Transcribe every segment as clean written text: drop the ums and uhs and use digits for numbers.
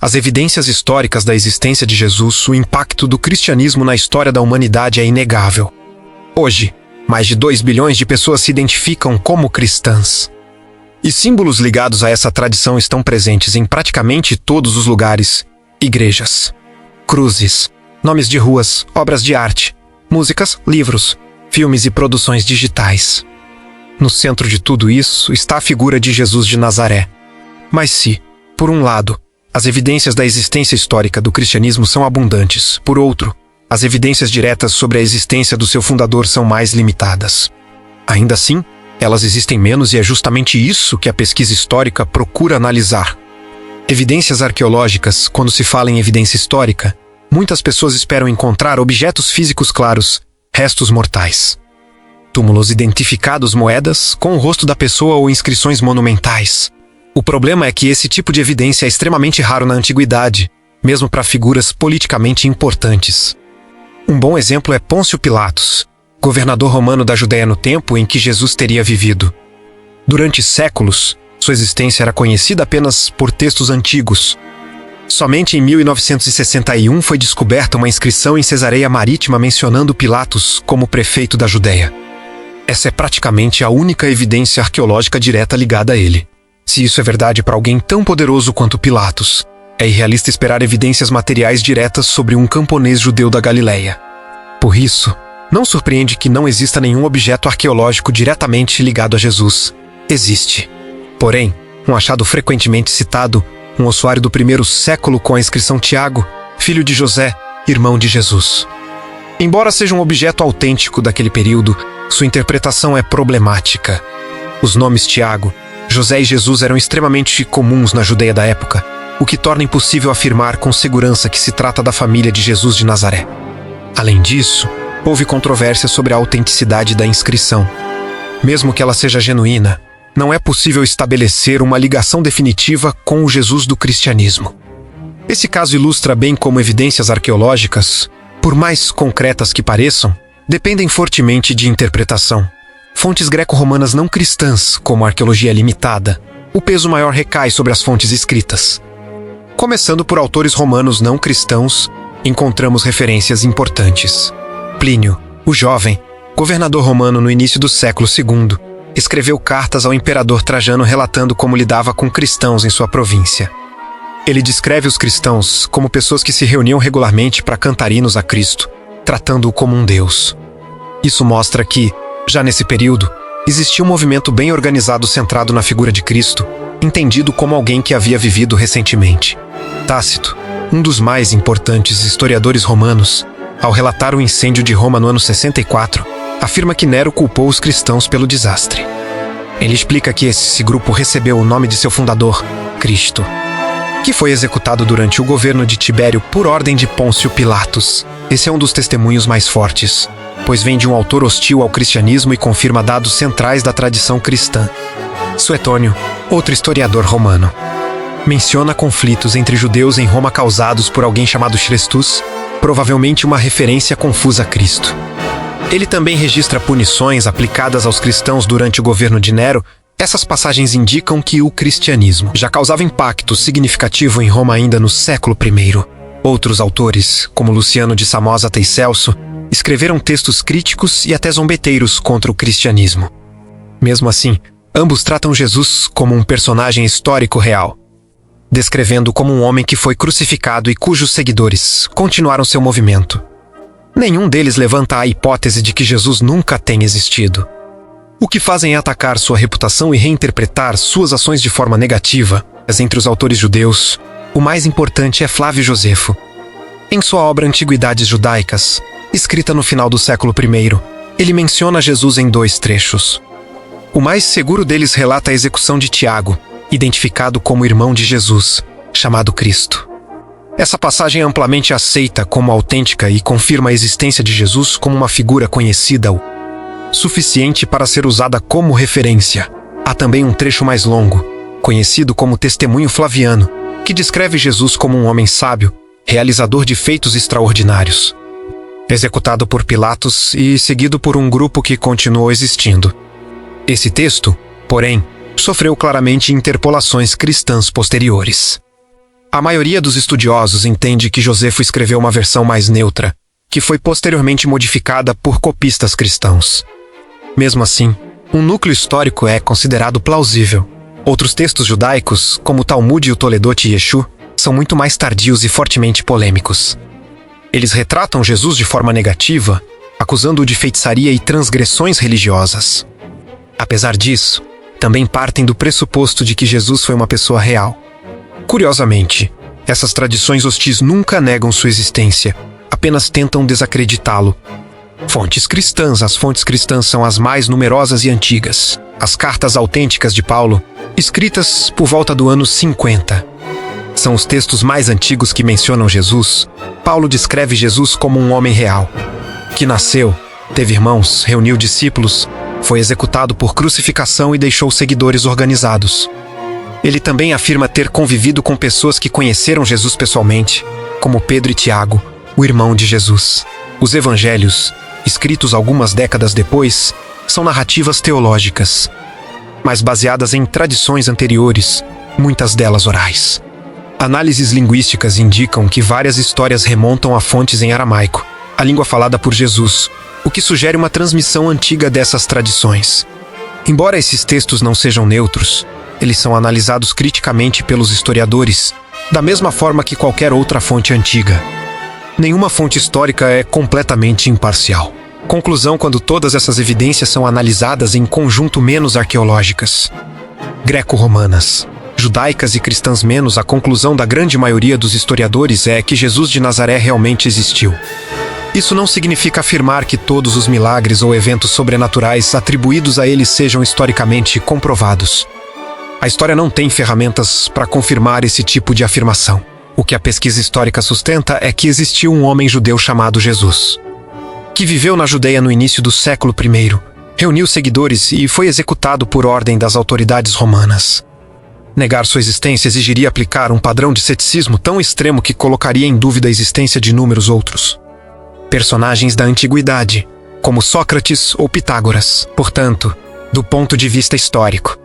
as evidências históricas da existência de Jesus, o impacto do cristianismo na história da humanidade é inegável. Hoje, mais de 2 bilhões de pessoas se identificam como cristãs. E símbolos ligados a essa tradição estão presentes em praticamente todos os lugares: igrejas, cruzes, nomes de ruas, obras de arte, músicas, livros, filmes e produções digitais. No centro de tudo isso está a figura de Jesus de Nazaré. Mas se, por um lado, as evidências da existência histórica do cristianismo são abundantes, por outro, as evidências diretas sobre a existência do seu fundador são mais limitadas. Ainda assim, elas existem menos e é justamente isso que a pesquisa histórica procura analisar. Evidências arqueológicas, quando se fala em evidência histórica, muitas pessoas esperam encontrar objetos físicos claros, restos mortais. Túmulos identificados, moedas, com o rosto da pessoa ou inscrições monumentais. O problema é que esse tipo de evidência é extremamente raro na antiguidade, mesmo para figuras politicamente importantes. Um bom exemplo é Pôncio Pilatos, governador romano da Judéia no tempo em que Jesus teria vivido. Durante séculos, sua existência era conhecida apenas por textos antigos. Somente em 1961 foi descoberta uma inscrição em Cesareia Marítima mencionando Pilatos como prefeito da Judéia. Essa é praticamente a única evidência arqueológica direta ligada a ele. Se isso é verdade para alguém tão poderoso quanto Pilatos, é irrealista esperar evidências materiais diretas sobre um camponês judeu da Galileia. Por isso, não surpreende que não exista nenhum objeto arqueológico diretamente ligado a Jesus. Existe. Porém, um achado frequentemente citado, um ossuário do primeiro século com a inscrição Tiago, filho de José, irmão de Jesus. Embora seja um objeto autêntico daquele período, sua interpretação é problemática. Os nomes Tiago, José e Jesus eram extremamente comuns na Judeia da época, o que torna impossível afirmar com segurança que se trata da família de Jesus de Nazaré. Além disso, houve controvérsia sobre a autenticidade da inscrição. Mesmo que ela seja genuína, não é possível estabelecer uma ligação definitiva com o Jesus do cristianismo. Esse caso ilustra bem como evidências arqueológicas, por mais concretas que pareçam, dependem fortemente de interpretação. Fontes greco-romanas não cristãs, como a arqueologia limitada, o peso maior recai sobre as fontes escritas. Começando por autores romanos não cristãos, encontramos referências importantes. Plínio, o jovem, governador romano no início do século II, escreveu cartas ao imperador Trajano relatando como lidava com cristãos em sua província. Ele descreve os cristãos como pessoas que se reuniam regularmente para cantar hinos a Cristo, tratando-o como um deus. Isso mostra que, já nesse período, existia um movimento bem organizado centrado na figura de Cristo, entendido como alguém que havia vivido recentemente. Tácito, um dos mais importantes historiadores romanos, ao relatar o incêndio de Roma no ano 64, afirma que Nero culpou os cristãos pelo desastre. Ele explica que esse grupo recebeu o nome de seu fundador, Cristo, que foi executado durante o governo de Tibério por ordem de Pôncio Pilatos. Esse é um dos testemunhos mais fortes, pois vem de um autor hostil ao cristianismo e confirma dados centrais da tradição cristã. Suetônio, outro historiador romano, menciona conflitos entre judeus em Roma causados por alguém chamado Chrestus, provavelmente uma referência confusa a Cristo. Ele também registra punições aplicadas aos cristãos durante o governo de Nero. Essas passagens indicam que o cristianismo já causava impacto significativo em Roma ainda no século I. Outros autores, como Luciano de Samosata e Celso, escreveram textos críticos e até zombeteiros contra o cristianismo. Mesmo assim, ambos tratam Jesus como um personagem histórico real, descrevendo-o como um homem que foi crucificado e cujos seguidores continuaram seu movimento. Nenhum deles levanta a hipótese de que Jesus nunca tenha existido. O que fazem é atacar sua reputação e reinterpretar suas ações de forma negativa. Mas entre os autores judeus, o mais importante é Flávio Josefo. Em sua obra Antiguidades Judaicas, escrita no final do século I, ele menciona Jesus em 2 trechos. O mais seguro deles relata a execução de Tiago, identificado como irmão de Jesus, chamado Cristo. Essa passagem é amplamente aceita como autêntica e confirma a existência de Jesus como uma figura conhecida o suficiente para ser usada como referência. Há também um trecho mais longo, conhecido como Testemunho Flaviano, que descreve Jesus como um homem sábio, realizador de feitos extraordinários. Executado por Pilatos e seguido por um grupo que continuou existindo. Esse texto, porém, sofreu claramente interpolações cristãs posteriores. A maioria dos estudiosos entende que Josefo escreveu uma versão mais neutra, que foi posteriormente modificada por copistas cristãos. Mesmo assim, um núcleo histórico é considerado plausível. Outros textos judaicos, como o Talmud e o Toledot Yeshu, são muito mais tardios e fortemente polêmicos. Eles retratam Jesus de forma negativa, acusando-o de feitiçaria e transgressões religiosas. Apesar disso, também partem do pressuposto de que Jesus foi uma pessoa real. Curiosamente, essas tradições hostis nunca negam sua existência, apenas tentam desacreditá-lo. As fontes cristãs são as mais numerosas e antigas. As cartas autênticas de Paulo, escritas por volta do ano 50. São os textos mais antigos que mencionam Jesus. Paulo descreve Jesus como um homem real, que nasceu, teve irmãos, reuniu discípulos, foi executado por crucificação e deixou seguidores organizados. Ele também afirma ter convivido com pessoas que conheceram Jesus pessoalmente, como Pedro e Tiago, o irmão de Jesus. Os evangelhos, escritos algumas décadas depois, são narrativas teológicas, mas baseadas em tradições anteriores, muitas delas orais. Análises linguísticas indicam que várias histórias remontam a fontes em aramaico, a língua falada por Jesus, o que sugere uma transmissão antiga dessas tradições. Embora esses textos não sejam neutros, eles são analisados criticamente pelos historiadores, da mesma forma que qualquer outra fonte antiga. Nenhuma fonte histórica é completamente imparcial. Conclusão quando todas essas evidências são analisadas em conjunto menos arqueológicas. Greco-romanas, judaicas e cristãs menos, a conclusão da grande maioria dos historiadores é que Jesus de Nazaré realmente existiu. Isso não significa afirmar que todos os milagres ou eventos sobrenaturais atribuídos a ele sejam historicamente comprovados. A história não tem ferramentas para confirmar esse tipo de afirmação. O que a pesquisa histórica sustenta é que existiu um homem judeu chamado Jesus, que viveu na Judeia no início do século I, reuniu seguidores e foi executado por ordem das autoridades romanas. Negar sua existência exigiria aplicar um padrão de ceticismo tão extremo que colocaria em dúvida a existência de inúmeros outros personagens da antiguidade, como Sócrates ou Pitágoras. Portanto, do ponto de vista histórico,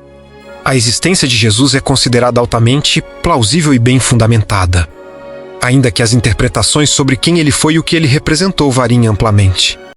a existência de Jesus é considerada altamente plausível e bem fundamentada, ainda que as interpretações sobre quem ele foi e o que ele representou variem amplamente.